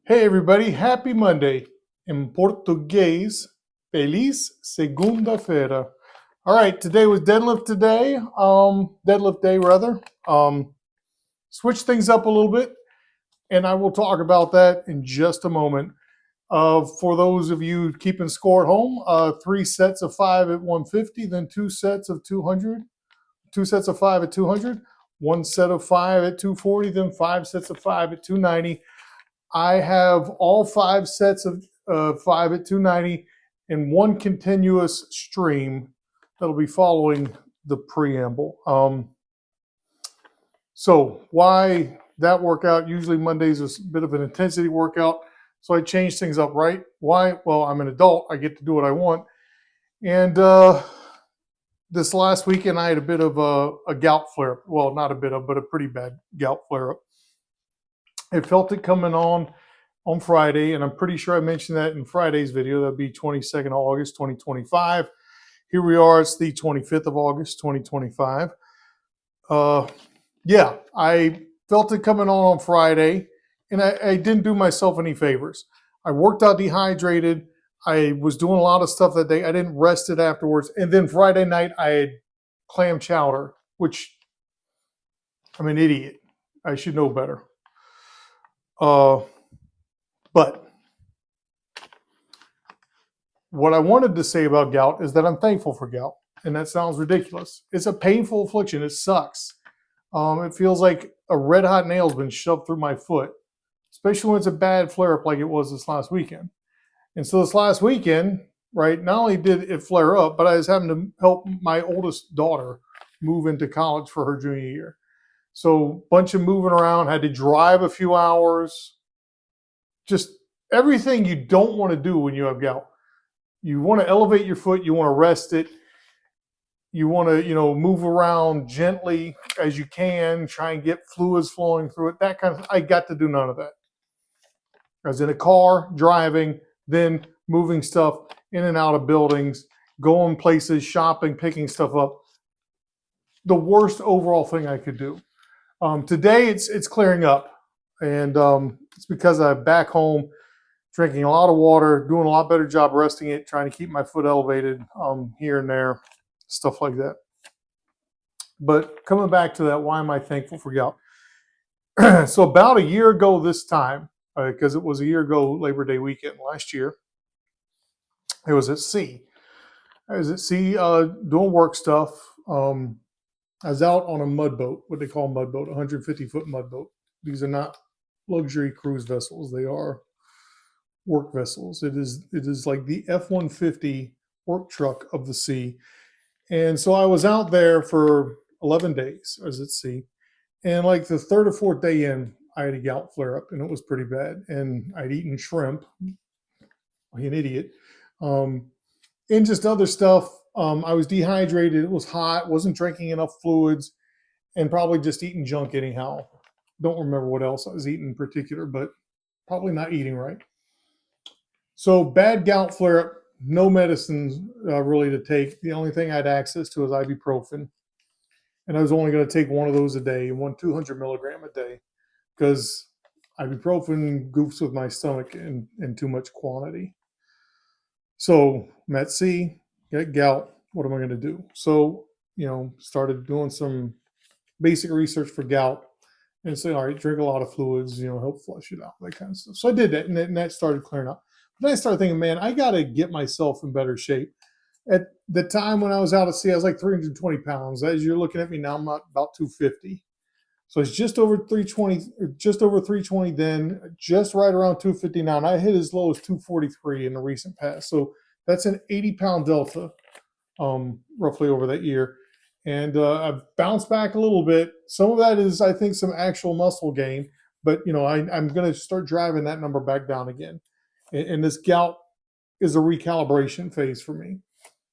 Hey everybody, happy Monday. In Português, feliz segunda-feira. All right, today was deadlift day rather. Switch things up a little bit, and I will talk about that in just a moment. For those of you keeping score at home, 3 sets of 5 at 150, then 2 sets of 200, 2 sets of 5 at 200, 1 set of 5 at 240, then 5 sets of 5 at 290. I have all 5 sets of 5 at 290 in one continuous stream that'll be following the preamble. So why that workout? Usually Mondays is a bit of an intensity workout, so I changed things up, right? Why? Well, I'm an adult. I get to do what I want. And this last weekend, I had a bit of a gout flare-up. Well, not a bit of, but a pretty bad gout flare-up. I felt it coming on Friday, and I'm pretty sure I mentioned that in Friday's video. That'd be 22nd of August, 2025. Here we are. It's the 25th of August, 2025. Yeah, I felt it coming on Friday, and I didn't do myself any favors. I worked out dehydrated. I was doing a lot of stuff that day. I didn't rest it afterwards. And then Friday night, I had clam chowder, which I'm an idiot. I should know better. But what I wanted to say about gout is that I'm thankful for gout. And that sounds ridiculous. It's a painful affliction. It sucks. It feels like a red hot nail's been shoved through my foot, especially when it's a bad flare up like it was this last weekend. And so this last weekend, right, not only did it flare up, but I was having to help my oldest daughter move into college for her junior year. So bunch of moving around, had to drive a few hours, just everything you don't want to do when you have gout. You want to elevate your foot, you want to rest it, you want to, move around gently as you can, try and get fluids flowing through it, that kind of, I got to do none of that. I was in a car, driving, then moving stuff in and out of buildings, going places, shopping, picking stuff up. The worst overall thing I could do. Today it's clearing up, and it's because I'm back home, drinking a lot of water, doing a lot better job resting it, trying to keep my foot elevated here and there, stuff like that. But coming back to that, why am I thankful for gout? So about a year ago this time, because it was a year ago Labor Day weekend last year, it was at sea. I was at sea doing work stuff. I was out on a mud boat, what they call mud boat, 150-foot mud boat. These are not luxury cruise vessels. They are work vessels. It is like the F-150 work truck of the sea. And so I was out there for 11 days. I was at sea. And like the third or fourth day in, I had a gout flare up, and it was pretty bad. And I'd eaten shrimp, like an idiot, and just other stuff. I was dehydrated. It was hot. Wasn't drinking enough fluids, and probably just eating junk anyhow. Don't remember what else I was eating in particular, but probably not eating right. So bad gout flare-up, no medicines really to take. The only thing I had access to was ibuprofen, and I was only going to take one of those a day, one 200 milligram a day, because ibuprofen goofs with my stomach in too much quantity. So I'm at sea. Get gout, what am I going to do? So, started doing some basic research for gout and say, all right, drink a lot of fluids, help flush it out, that kind of stuff. So I did that, and that started clearing up. But then I started thinking, man, I got to get myself in better shape. At the time when I was out at sea, I was like 320 pounds. As you're looking at me now, I'm about 250. So it's just over 320 then, just right around 250 now. And I hit as low as 243 in the recent past. So that's an 80-pound delta, roughly over that year. And I've bounced back a little bit. Some of that is, I think, some actual muscle gain. But, I'm going to start driving that number back down again. And this gout is a recalibration phase for me.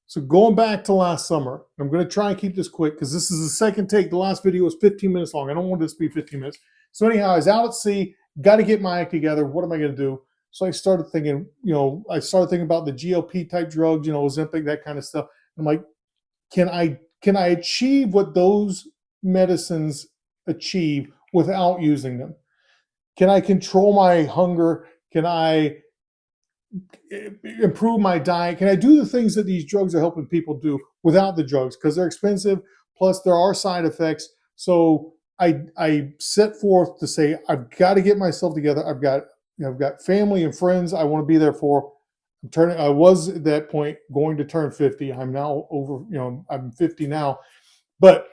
So going back to last summer, I'm going to try and keep this quick because this is the second take. The last video was 15 minutes long. I don't want this to be 15 minutes. So anyhow, I was out at sea, got to get my act together. What am I going to do? So I started thinking, about the GLP type drugs, Ozempic, that kind of stuff. I'm like, can I achieve what those medicines achieve without using them? Can I control my hunger? Can I improve my diet? Can I do the things that these drugs are helping people do without the drugs? Because they're expensive, plus there are side effects. So I set forth to say, I've got to get myself together. I've got family and friends I want to be there for. I was at that point going to turn 50. I'm now over, I'm 50 now. But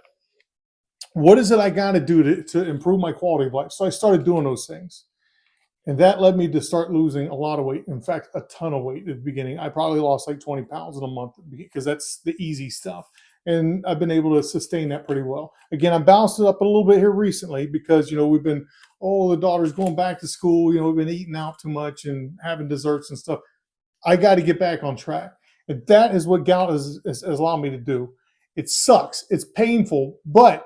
what is it I got to do to improve my quality of life? So I started doing those things. And that led me to start losing a lot of weight. In fact, a ton of weight at the beginning. I probably lost like 20 pounds in a month because that's the easy stuff. And I've been able to sustain that pretty well. Again, I bounced it up a little bit here recently because, we've been, the daughter's going back to school. We've been eating out too much and having desserts and stuff. I got to get back on track. And that is what gout is allowing me to do. It sucks. It's painful, but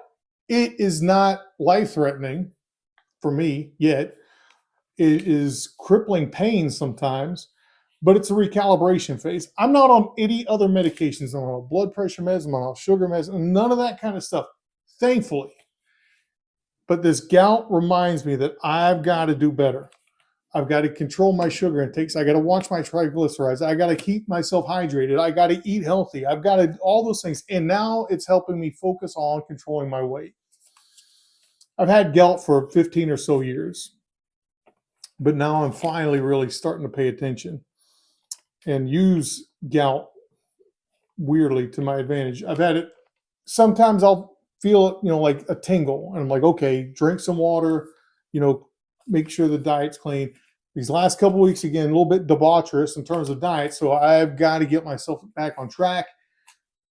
it is not life-threatening for me yet. It is crippling pain sometimes, but it's a recalibration phase. I'm not on any other medications. I'm on blood pressure meds, I'm on sugar meds, none of that kind of stuff, thankfully. But this gout reminds me that I've got to do better. I've got to control my sugar intakes. I got to watch my triglycerides. I got to keep myself hydrated. I got to eat healthy. I've got to all those things. And now it's helping me focus on controlling my weight. I've had gout for 15 or so years. But now I'm finally really starting to pay attention and use gout weirdly to my advantage. I've had it. Sometimes I'll feel it, like a tingle, and I'm like, okay, drink some water, make sure the diet's clean. These last couple of weeks, again, a little bit debaucherous in terms of diet. So I've got to get myself back on track.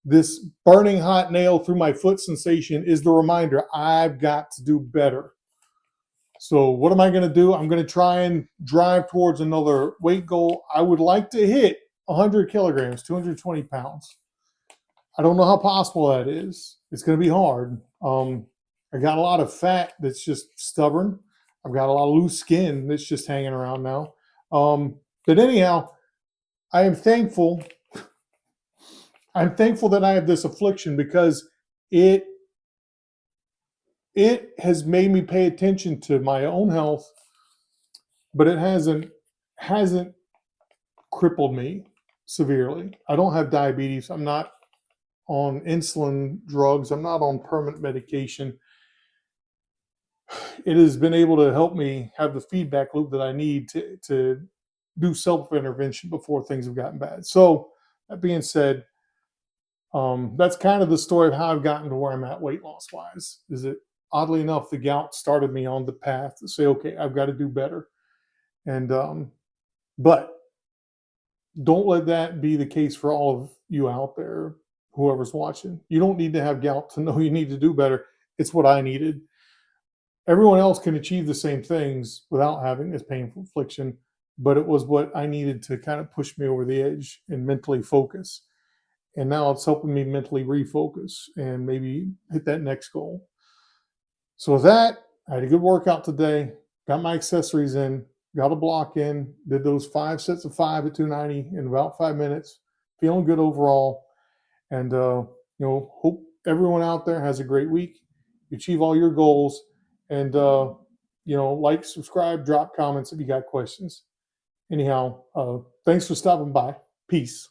This burning hot nail through my foot sensation is the reminder I've got to do better. So what am I going to do? I'm going to try and drive towards another weight goal. I would like to hit 100 kilograms, 220 pounds. I don't know how possible that is. It's going to be hard. I got a lot of fat that's just stubborn. I've got a lot of loose skin that's just hanging around now. But anyhow, I am thankful. I'm thankful that I have this affliction because it has made me pay attention to my own health, but it hasn't crippled me severely. I don't have diabetes. I'm not on insulin drugs. I'm not on permanent medication. It has been able to help me have the feedback loop that I need to do self-intervention before things have gotten bad. So that being said, that's kind of the story of how I've gotten to where I'm at weight loss wise. Is it oddly enough, the gout started me on the path to say, okay, I've got to do better. And but don't let that be the case for all of you out there, whoever's watching. You don't need to have gout to know you need to do better. It's what I needed. Everyone else can achieve the same things without having this painful affliction, but it was what I needed to kind of push me over the edge and mentally focus. And now it's helping me mentally refocus and maybe hit that next goal. So with that, I had a good workout today, got my accessories in, got a block in, did those 5 sets of 5 at 290 in about 5 minutes, feeling good overall. And, hope everyone out there has a great week, you achieve all your goals, and, like, subscribe, drop comments if you got questions. Anyhow, thanks for stopping by. Peace.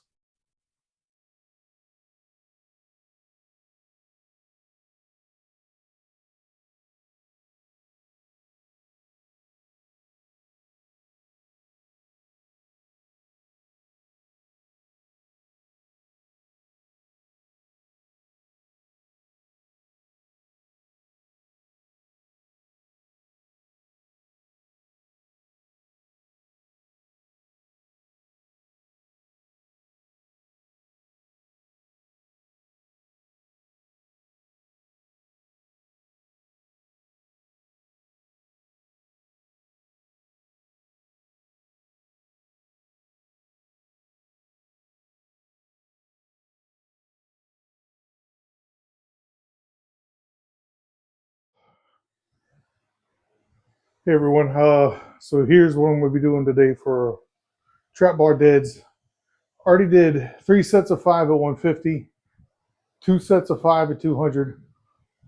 Hey everyone, so here's what I'm going to be doing today for trap bar deads. Already did 3 sets of 5 at 150, 2 sets of 5 at 200,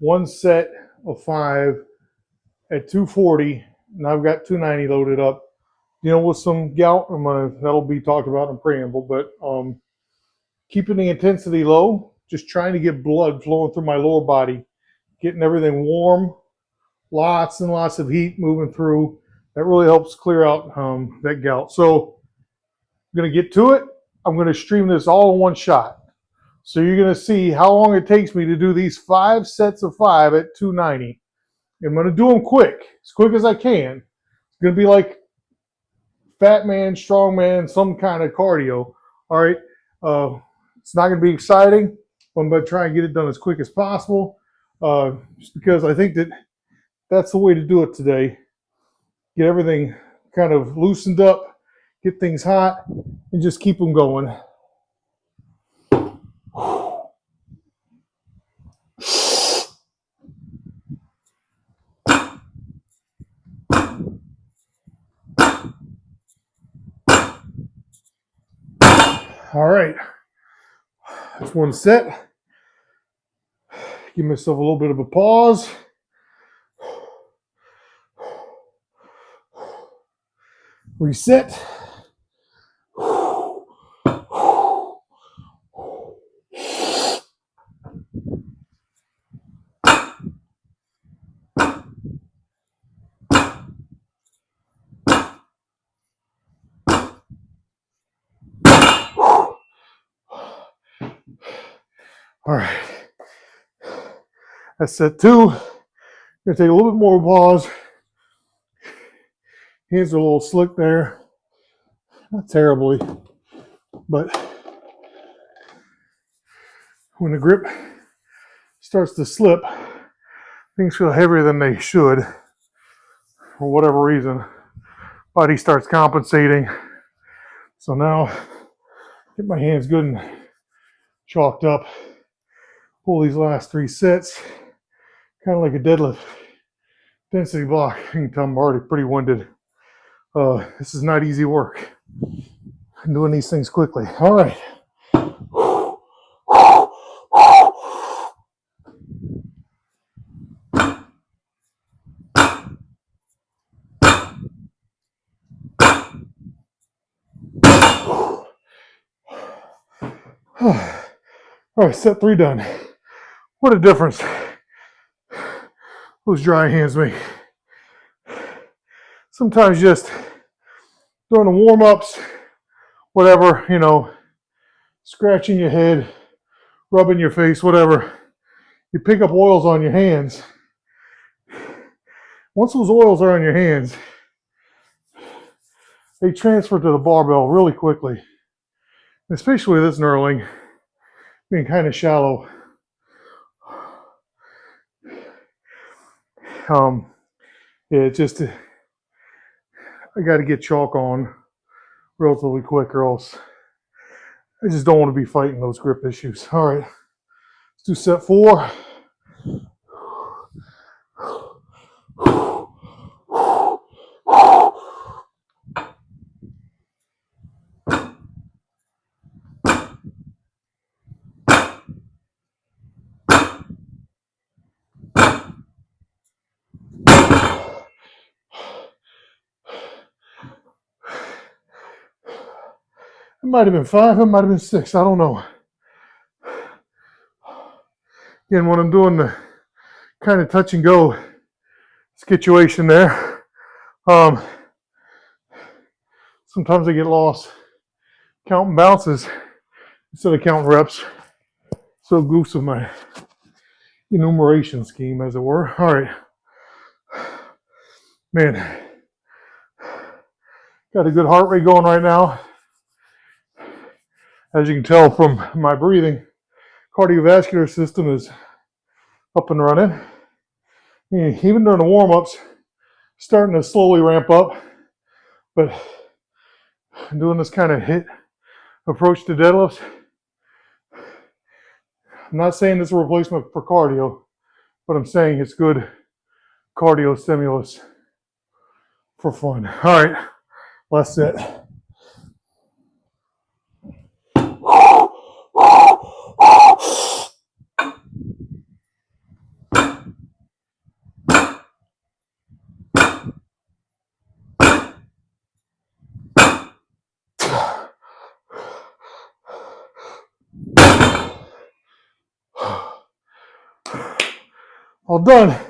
1 set of 5 at 240, and I've got 290 loaded up. dealing with some gout. That'll be talked about in preamble, but keeping the intensity low, just trying to get blood flowing through my lower body, getting everything warm, lots and lots of heat moving through. That really helps clear out that gout. So I'm going to get to it. I'm going to stream this all in one shot. So you're going to see how long it takes me to do these 5 sets of 5 at 290. I'm going to do them quick, as quick as I can. It's going to be like fat man, strong man, some kind of cardio. All right. It's not going to be exciting, but I'm going to try and get it done as quick as possible. Just because I think that's the way to do it today. Get everything kind of loosened up, get things hot, and just keep them going. All right, that's one set. Give myself a little bit of a pause. Reset. All right, that's set 2. Gonna take a little bit more pause. Hands are a little slick there, not terribly, but when the grip starts to slip, things feel heavier than they should for whatever reason. Body starts compensating. So now, get my hands good and chalked up. Pull these last 3 sets, kind of like a deadlift density block. You can tell I'm already pretty winded. This is not easy work. I'm doing these things quickly. All right. All right, set 3 done. What a difference those dry hands make. Sometimes just during the warm-ups, whatever, scratching your head, rubbing your face, whatever, you pick up oils on your hands. Once those oils are on your hands, they transfer to the barbell really quickly, especially with this knurling being kind of shallow. I got to get chalk on relatively quick, or else I just don't want to be fighting those grip issues. All right, let's do set 4. It might have been 5, it might have been 6, I don't know. Again, when I'm doing the kind of touch and go situation there, sometimes I get lost counting bounces instead of counting reps. So goofs with my enumeration scheme, as it were. All right, man, got a good heart rate going right now. As you can tell from my breathing, cardiovascular system is up and running. Even during the warm-ups, starting to slowly ramp up, but doing this kind of hit approach to deadlifts, I'm not saying it's a replacement for cardio, but I'm saying it's good cardio stimulus for fun. All right, last set. All done.